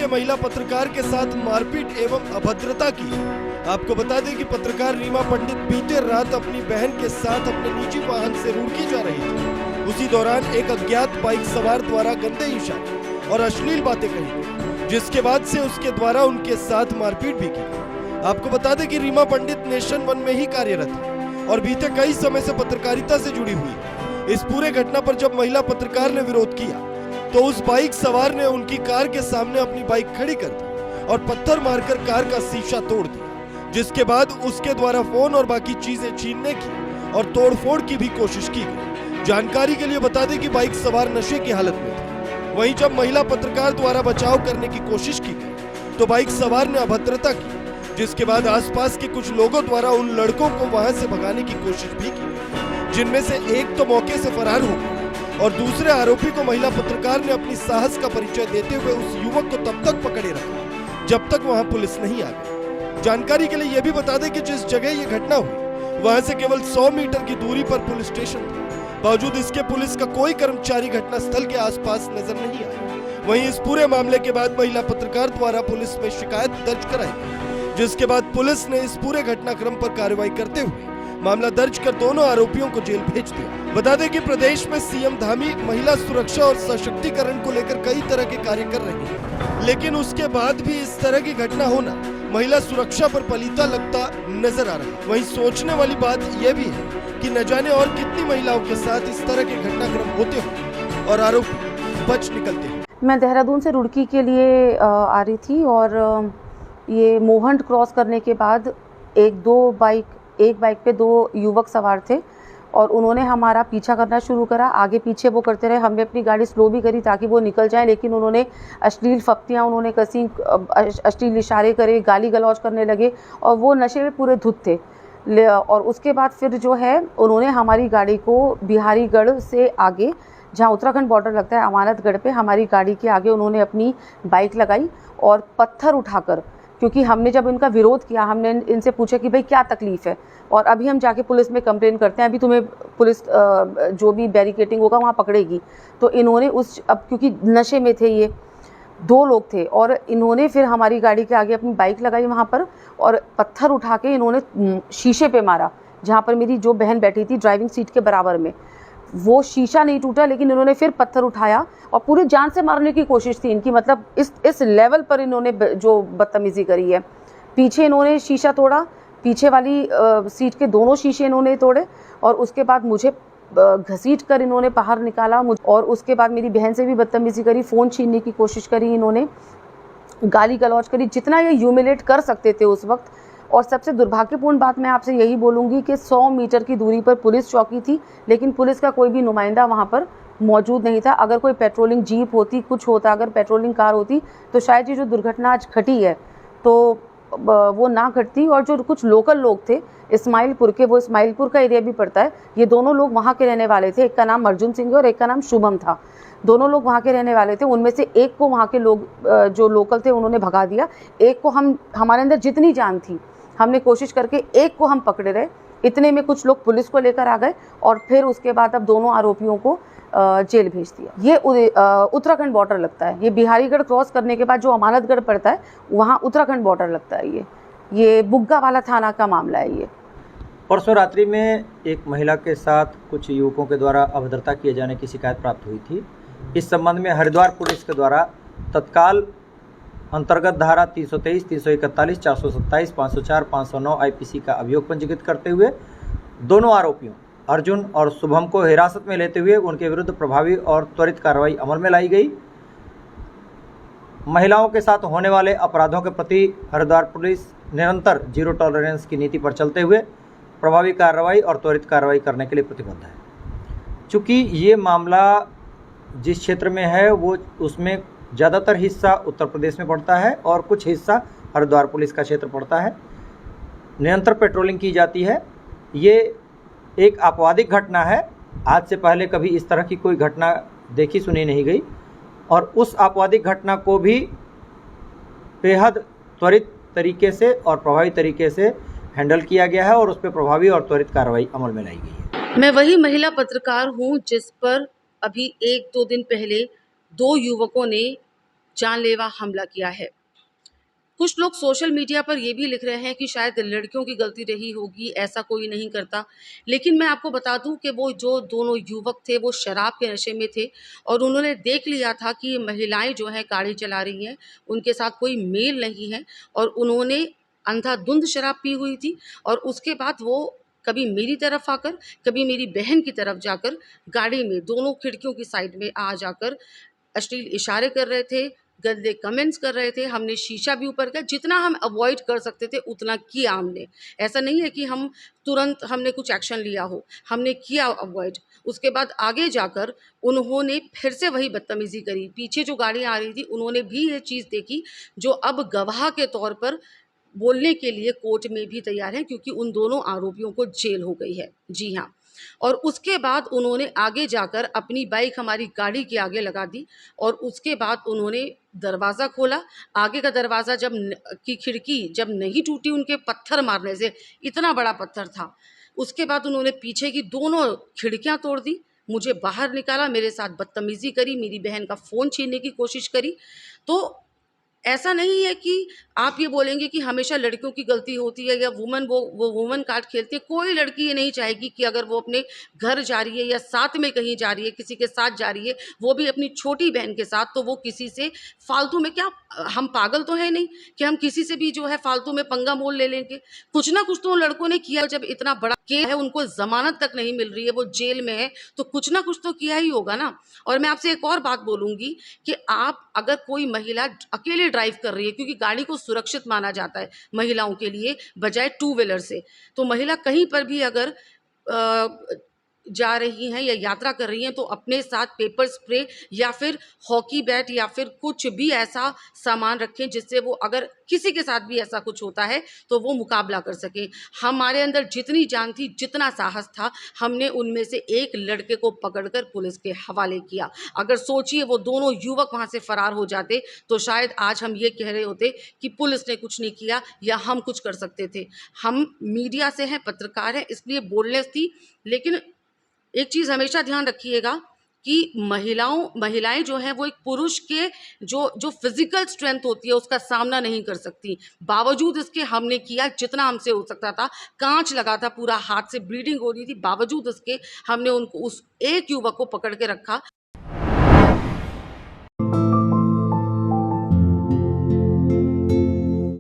महिला पत्रकार के साथ मारपीट एवं अभद्रता की। आपको बता दें कि पत्रकार रीमा पंडित बीते रात अपनी बहन के साथ अपने निजी वाहन से रुड़की जा रही थी। उसी दौरान एक अज्ञात बाइक सवार द्वारा गंदे इशारे और अश्लील बातें कही, जिसके बाद से उसके द्वारा उनके साथ मारपीट भी की। आपको बता दें कि रीमा पंडित नेशन 1 में ही कार्यरत है और बीते कई समय से पत्रकारिता से जुड़ी हुई है। इस पूरे घटना पर जब महिला पत्रकार ने विरोध किया तो उस बाइक सवार ने उनकी कार के सामने अपनी बाइक खड़ी कर दी और पत्थर मारकर कार का शीशा तोड़ दिया, जिसके बाद उसके द्वारा फोन और बाकी चीजें छीनने की और तोड़फोड़ की भी कोशिश की गई। जानकारी के लिए बता दें कि बाइक सवार नशे की हालत में थे। वहीं जब महिला पत्रकार द्वारा बचाव करने की कोशिश की गई तो बाइक सवार ने अभद्रता की, जिसके बाद आसपास के कुछ लोगों द्वारा उन लड़कों को वहां से भगाने की कोशिश भी की गई, जिनमें से एक तो मौके से फरार हो गया और दूसरे आरोपी को महिला पत्रकार ने अपनी साहस का परिचय देते हुए उस युवक को तब तक पकड़े रखा जब तक वहां पुलिस नहीं आ गई। जानकारी के लिए यह भी बता दें कि जिस जगह यह घटना हुई वहां से केवल 100 मीटर की दूरी पर पुलिस स्टेशन था। बावजूद इसके पुलिस का कोई कर्मचारी घटनास्थल के आसपास नजर नहीं आया। वहीं इस पूरे मामले के बाद महिला पत्रकार द्वारा पुलिस में शिकायत दर्ज कराई, जिसके बाद पुलिस ने इस पूरे घटनाक्रम पर कार्रवाई करते हुए मामला दर्ज कर दोनों आरोपियों को जेल भेज दिया। बता दें कि प्रदेश में सीएम धामी महिला सुरक्षा और सशक्तिकरण को लेकर कई तरह के कार्य कर रही है, लेकिन उसके बाद भी इस तरह की घटना होना महिला सुरक्षा पर पलीता लगता नजर आ रहा है। वहीं सोचने वाली बात यह भी है कि न जाने और कितनी महिलाओं के साथ इस तरह के घटनाक्रम होते हो और आरोपी बच निकलते हैं। मैं देहरादून से रुड़की के लिए आ रही थी और ये मोहंड क्रॉस करने के बाद एक बाइक पे 2 युवक सवार थे और उन्होंने हमारा पीछा करना शुरू करा। आगे पीछे वो करते रहे। हमने अपनी गाड़ी स्लो भी करी ताकि वो निकल जाए, लेकिन उन्होंने अश्लील फप्तियाँ उन्होंने कसी, अश्लील इशारे करे, गाली गलौज करने लगे और वो नशे में पूरे धुत थे। और उसके बाद फिर जो है उन्होंने हमारी गाड़ी को बिहारीगढ़ से आगे, जहाँ उत्तराखंड बॉर्डर लगता है अमानतगढ़ पे, हमारी गाड़ी के आगे उन्होंने अपनी बाइक लगाई और पत्थर उठाकर, क्योंकि हमने जब इनका विरोध किया, हमने इनसे पूछा कि भाई क्या तकलीफ़ है और अभी हम जाके पुलिस में कंप्लेन करते हैं, अभी तुम्हें पुलिस जो भी बैरिकेटिंग होगा वहाँ पकड़ेगी। तो इन्होंने अब क्योंकि नशे में थे, ये 2 लोग थे और इन्होंने फिर हमारी गाड़ी के आगे अपनी बाइक लगाई वहाँ पर और पत्थर उठा के इन्होंने शीशे पे मारा, जहाँ पर मेरी जो बहन बैठी थी ड्राइविंग सीट के बराबर में। वो शीशा नहीं टूटा, लेकिन इन्होंने फिर पत्थर उठाया और पूरी जान से मारने की कोशिश थी इनकी। मतलब इस लेवल पर इन्होंने जो बदतमीज़ी करी है। पीछे इन्होंने शीशा तोड़ा, पीछे वाली सीट के दोनों शीशे इन्होंने तोड़े और उसके बाद मुझे घसीट कर इन्होंने बाहर निकाला और उसके बाद मेरी बहन से भी बदतमीज़ी करी, फ़ोन छीनने की कोशिश करी, इन्होंने गाली गलौज करी, जितना ये ह्यूमिलेट कर सकते थे उस वक्त। और सबसे दुर्भाग्यपूर्ण बात मैं आपसे यही बोलूँगी कि 100 मीटर की दूरी पर पुलिस चौकी थी, लेकिन पुलिस का कोई भी नुमाइंदा वहाँ पर मौजूद नहीं था। अगर कोई पेट्रोलिंग जीप होती, कुछ होता, अगर पेट्रोलिंग कार होती तो शायद ये जो दुर्घटना आज घटी है तो वो ना घटती। और जो कुछ लोकल लोग थे इस्माइलपुर के, वो इस्माइलपुर का एरिया भी पड़ता है, ये दोनों लोग वहाँ के रहने वाले थे। एक का नाम अर्जुन सिंह और एक का नाम शुभम था। दोनों लोग वहाँ के रहने वाले थे। उनमें से एक को वहाँ के लोग जो लोकल थे उन्होंने भगा दिया। एक को हमारे अंदर जितनी जान थी हमने कोशिश करके एक को हम पकड़े रहे। इतने में कुछ लोग पुलिस को लेकर आ गए और फिर उसके बाद अब दोनों आरोपियों को जेल भेज दिया। ये उत्तराखंड बॉर्डर लगता है। ये बिहारीगढ़ क्रॉस करने के बाद जो अमानतगढ़ पड़ता है वहाँ उत्तराखंड बॉर्डर लगता है। ये बुग्गा वाला थाना का मामला है। ये परसों रात्रि में एक महिला के साथ कुछ युवकों के द्वारा अभद्रता किए जाने की शिकायत प्राप्त हुई थी। इस संबंध में हरिद्वार पुलिस के द्वारा तत्काल अंतर्गत धारा 323, 341, 427, 504, 509 आईपीसी का अभियोग पंजीकृत करते हुए दोनों आरोपियों अर्जुन और शुभम को हिरासत में लेते हुए उनके विरुद्ध प्रभावी और त्वरित कार्रवाई अमल में लाई गई। महिलाओं के साथ होने वाले अपराधों के प्रति हरिद्वार पुलिस निरंतर जीरो टॉलरेंस की नीति पर चलते हुए प्रभावी कार्रवाई और त्वरित कार्रवाई करने के लिए प्रतिबद्ध है। चूँकि ये मामला जिस क्षेत्र में है वो उसमें ज़्यादातर हिस्सा उत्तर प्रदेश में पड़ता है और कुछ हिस्सा हरिद्वार पुलिस का क्षेत्र पड़ता है। निरंतर पेट्रोलिंग की जाती है। ये एक आपराधिक घटना है। आज से पहले कभी इस तरह की कोई घटना देखी सुनी नहीं गई और उस आपराधिक घटना को भी बेहद त्वरित तरीके से और प्रभावी तरीके से हैंडल किया गया है और उस पर प्रभावी और त्वरित कार्रवाई अमल में लाई गई है। मैं वही महिला पत्रकार हूँ जिस पर अभी 1-2 दिन पहले 2 युवकों ने जानलेवा हमला किया है। कुछ लोग सोशल मीडिया पर ये भी लिख रहे हैं कि शायद लड़कियों की गलती रही होगी, ऐसा कोई नहीं करता। लेकिन मैं आपको बता दूं कि वो जो दोनों युवक थे वो शराब के नशे में थे और उन्होंने देख लिया था कि महिलाएं जो हैं गाड़ी चला रही हैं, उनके साथ कोई मेल नहीं है और उन्होंने अंधाधुंध शराब पी हुई थी और उसके बाद वो कभी मेरी तरफ आकर, कभी मेरी बहन की तरफ जाकर गाड़ी में दोनों खिड़कियों की साइड में आ जाकर अश्लील इशारे कर रहे थे, गंदे कमेंट्स कर रहे थे। हमने शीशा भी ऊपर किया, जितना हम अवॉइड कर सकते थे उतना किया हमने। ऐसा नहीं है कि हम तुरंत हमने कुछ एक्शन लिया हो, हमने किया अवॉइड। उसके बाद आगे जाकर उन्होंने फिर से वही बदतमीज़ी करी। पीछे जो गाड़ी आ रही थी उन्होंने भी ये चीज़ देखी, जो अब गवाह के तौर पर बोलने के लिए कोर्ट में भी तैयार हैं, क्योंकि उन दोनों आरोपियों को जेल हो गई है। जी हाँ। और उसके बाद उन्होंने आगे जाकर अपनी बाइक हमारी गाड़ी के आगे लगा दी और उसके बाद उन्होंने दरवाज़ा खोला। आगे का दरवाज़ा की खिड़की जब नहीं टूटी उनके पत्थर मारने से, इतना बड़ा पत्थर था, उसके बाद उन्होंने पीछे की दोनों खिड़कियां तोड़ दी, मुझे बाहर निकाला, मेरे साथ बदतमीज़ी करी, मेरी बहन का फ़ोन छीनने की कोशिश करी। तो ऐसा नहीं है कि आप ये बोलेंगे कि हमेशा लड़कियों की गलती होती है या वो वुमन कार्ड खेलती है। कोई लड़की ये नहीं चाहेगी कि अगर वो अपने घर जा रही है या साथ में कहीं जा रही है, किसी के साथ जा रही है, वो भी अपनी छोटी बहन के साथ, तो वो किसी से फालतू में, क्या हम पागल तो है नहीं कि हम किसी से भी जो है फालतू में पंगा मोल ले लेंगे। कुछ ना कुछ तो उन लड़कों ने किया। जब इतना बड़ा केस है, उनको जमानत तक नहीं मिल रही है, वो जेल में है, तो कुछ ना कुछ तो किया ही होगा ना। और मैं आपसे एक और बात बोलूंगी कि आप अगर कोई महिला अकेले ड्राइव कर रही है, क्योंकि गाड़ी को सुरक्षित माना जाता है महिलाओं के लिए बजाय टू व्हीलर से, तो महिला कहीं पर भी अगर जा रही हैं या यात्रा कर रही हैं तो अपने साथ पेपर स्प्रे या फिर हॉकी बैट या फिर कुछ भी ऐसा सामान रखें जिससे वो अगर किसी के साथ भी ऐसा कुछ होता है तो वो मुकाबला कर सकें। हमारे अंदर जितनी जान थी, जितना साहस था, हमने उनमें से एक लड़के को पकड़कर पुलिस के हवाले किया। अगर सोचिए वो दोनों युवक वहाँ से फरार हो जाते तो शायद आज हम ये कह रहे होते कि पुलिस ने कुछ नहीं किया या हम कुछ कर सकते थे। हम मीडिया से हैं, पत्रकार हैं, इसलिए बोलने थी। लेकिन एक चीज़ हमेशा ध्यान रखिएगा कि महिलाएं जो हैं वो एक पुरुष के जो फिजिकल स्ट्रेंथ होती है उसका सामना नहीं कर सकती। बावजूद इसके हमने किया जितना हमसे हो सकता था। कांच लगा था, पूरा हाथ से ब्लीडिंग हो रही थी, बावजूद इसके हमने उस एक युवक को पकड़ के रखा।